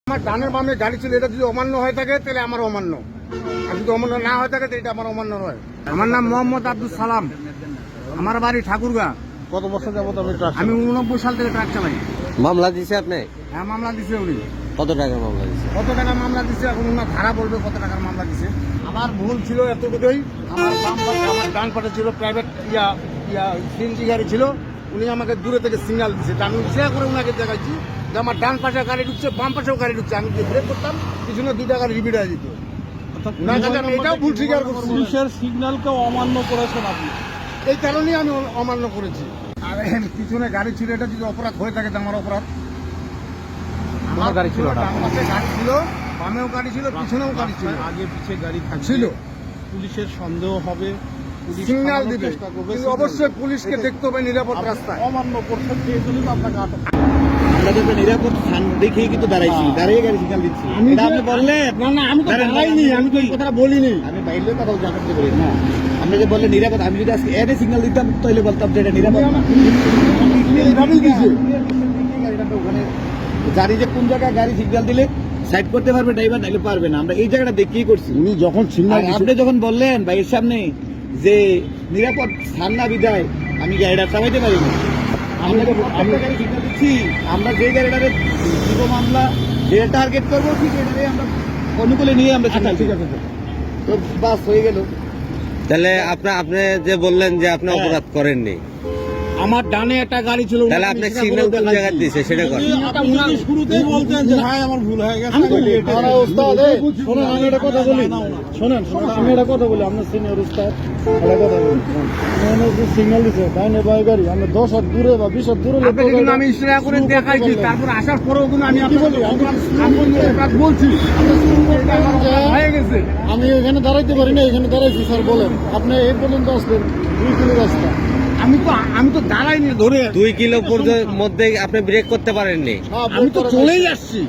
আমার ডানের বামে গাড়ি ছিল, এটা যদি অমান্য হয়ে থাকে তাহলে আমার অমান্য, আর যদি অমান্য না হয়ে থাকে তাহলে এটা আমার অমান্য নয়। আমার নাম মোহাম্মদ আব্দুল সালাম, আমার বাড়ি ঠাকুরগাঁ। কত বছর যাবত আপনি ট্রাক আমি 89 সাল থেকে ট্রাক চালাই। মামলা দিছে আপনি? হ্যাঁ, মামলা দিছে উনি। কত টাকার মামলা দিছে? কত টাকা মামলা দিছে এখন ওনার ধারা বলবে কত টাকার মামলা দিছে। আমার ভুল ছিল এতটুকুই, আমার বাম পাশে আমার ডান পাশে ছিল প্রাইভেট সিএনজি গাড়ি ছিল, উনি আমাকে দূরে থেকে সিগন্যাল দিচ্ছে, আমি শেয়ার করে ওনাকে দেখাচ্ছি যে আমার ডান পাশে গাড়ি ঢুকছে, বাম পাশেও গাড়ি ঢুকছে। আমি যে ব্রেক করতাম পিছনে 2টা গাড়ি রিপিট হয়ে যেত। ওনার কাছে আমি এটাও ভুল স্বীকার করছি, পুলিশের সিগন্যালকে অমান্য করেছেন আপনি। এই কারণেই আমি অমান্য করেছি। আর পিছনে গাড়ি ছিল, এটা যদি অপরাধ হয়ে থাকে তো আমার অপরাধ। আমার গাড়ি ছিল, ডান পাশে গাড়ি ছিল, বামেও গাড়ি ছিল, পিছনেও গাড়ি ছিল, আগে পিছে গাড়ি ছিল। পুলিশের সন্দেহ হবে, পুলিশ সিগন্যাল থামানোর দিবে, চেষ্টা করবে, কিন্তু অবশ্যই পুলিশকে দেখতে হবে নিরাপদ আপনি রাস্তায়। অমান্য করছেন, সেই জন্যই তো আপনাকে আটক। আমরা তো নিরাপদ স্থান দেখেই কিন্তু দাঁড়াইছি, দাঁড়িয়ে গাড়ি সিগন্যাল দিচ্ছি। এটা আপনি বললেন? না না, আমি তো দাঁড়াইনি, আমি তো এই কথাটা বলিনি। আমি বাইরে কথা জানাতে পারি না। আপনি যে বললেন নিরাপদ, আমি যদি আজকে এনে সিগন্যাল দিতাম তাহলে বলতাম যে এটা নিরাপদ না। এইভাবেই দিয়েছে। ওখানে জানি যে কোন জায়গায় গাড়ি সিগন্যাল দিলে সাইড করতে পারবে ড্রাইভার, নাইলে পারবে না। আমরা এই জায়গাটা দেখেই করছি। উনি যখন সিগন্যাল আর আপনি যখন বললেন ভাইয়ের সামনে যে নিরাপদ স্থান না বিদায় আমি গাড়িটা চালাইতে পারি না, আমি গাড়ি সিগন্যাল দিচ্ছি, আমরা যে গাড়িটারে দিব মামলা, যে টার্গেট করবো ঠিক এটারে আমরা অনুকূলে নিয়ে আমরা ঠিক আছে, তো বাস হয়ে গেল। তাহলে আপনি যে বললেন যে আপনি অপরাধ করেননি, আমার ডানে একটা গাড়ি ছিল, তাহলে আপনি সিগন্যাল কোন জায়গায় দিয়েছে সেটা করেন। আপনি যদি শুরুতেই বলতেন যে ভাই আমার ভুল হয়ে গেছে, আমি তাহলে বলি, এটা- ওস্তাদ, শোনেন আমি একটা কথা বলি, শোনেন আমি একটা কথা বলি, আপনার সিনিয়র উস্তাদ একটা কথা বলি। সিগন্যাল দিছে ডাইনে বাই গাড়ি, আমরা 10 হাত দূরে বা 20 হাত দূরে আমি ইশারা করে দেখাইছি, তারপর আসার পরেও কিন্তু আমি কি বলি, আমি বলছি হয়ে গেছে, আমি এখানে দাঁড়াইতে পারি না, এখানে দাঁড়াইছি স্যার বলেন, আপনি এই পর্যন্ত আসলেন 2 কিলো রাস্তা, আমি তো দাঁড়াইনি ধরে, 2 কিলো মধ্যে আপনি ব্রেক করতে পারেননি। আমি তো চলেই আসছি,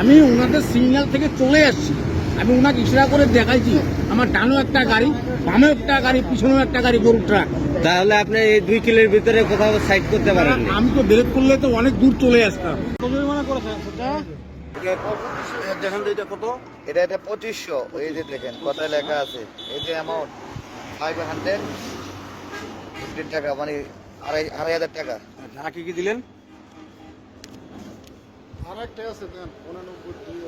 আমি ওনাদের সিগন্যাল থেকে চলে আসছি, আমি ওনাকে ইশারা করে দেখাইছি আমার ডানেও একটা গাড়ি, বামেও একটা গাড়ি, পিছনেও একটা গাড়ি, গরুর ট্রাক। তাহলে আপনি এই 2 কিলোর ভিতরে কোথাও সাইড করতে পারেননি। আমি তো ব্রেক করলে তো অনেক দূর চলে আসতাম। কত জরিমানা করেছেন সেটা? দেখেন তো এটা কত, এটা 2500, এই যে দেখেন কথায় লেখা আছে, এই যে অ্যামাউন্ট 515 টাকা, মানে 2,500 টাকা। ঢাকা কি দিলেন? আরেকটা আছে দেন, 89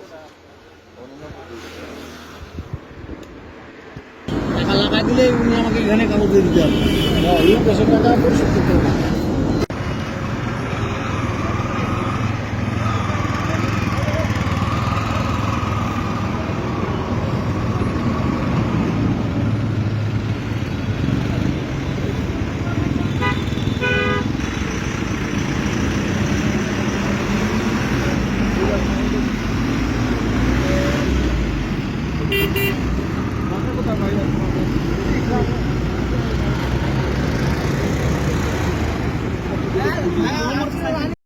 টাকা লাগাই দিলে উনি আমাকে এখানে কাগজ দিয়ে দিতে হবে। এই 10 টাকা পরিশোধ করতে হবে।